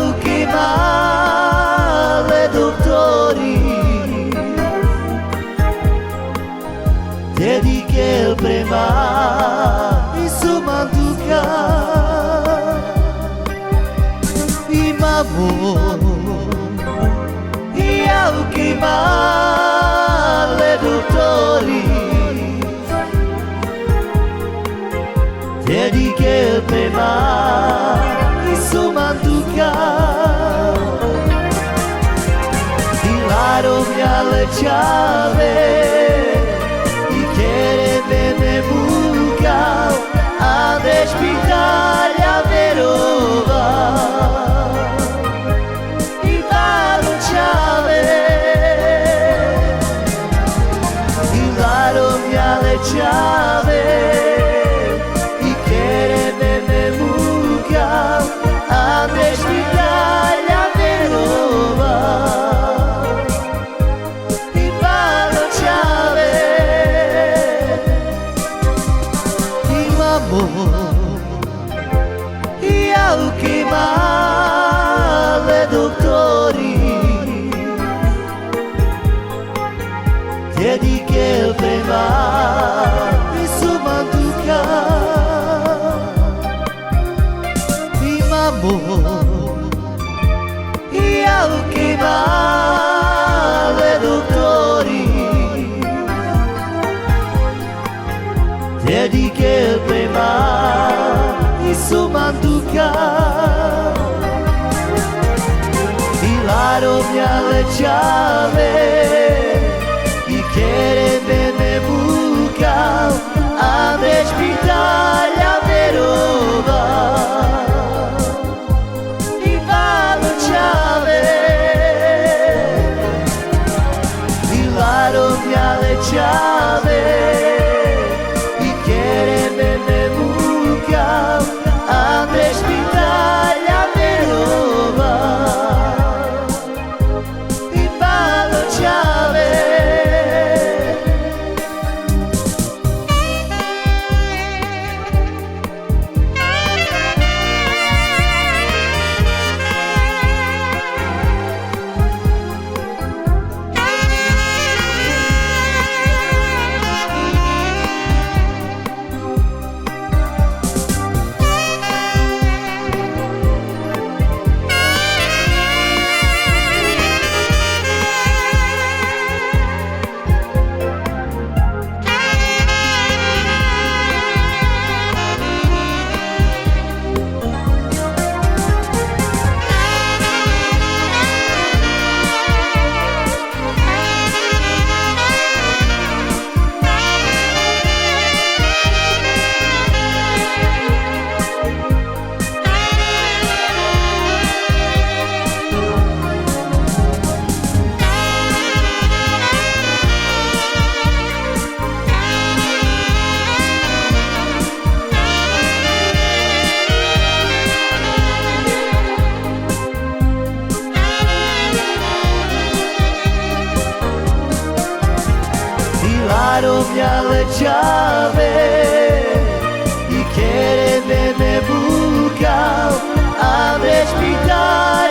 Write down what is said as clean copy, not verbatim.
auche male dottori dediche il prema insomma duca imamu auche male dottori dediche il prema insomma duca Dilaro mi aleciave I kere me buka Ande špitalja verova I balučave Dilaro mi aleciave I kere me buka Ande špitalja verova I auche male dottori dediche il prema insomma duca imamu I auche male dottori dediche il prema insomma duca Dilaro mi aleciave I kere me buka Ande špitalja verova I balučave Dilaro mi aleciave I kere me buka Ande špitalja verova I balučave Dilaro mi aleciave I kere me buka Ande špitalja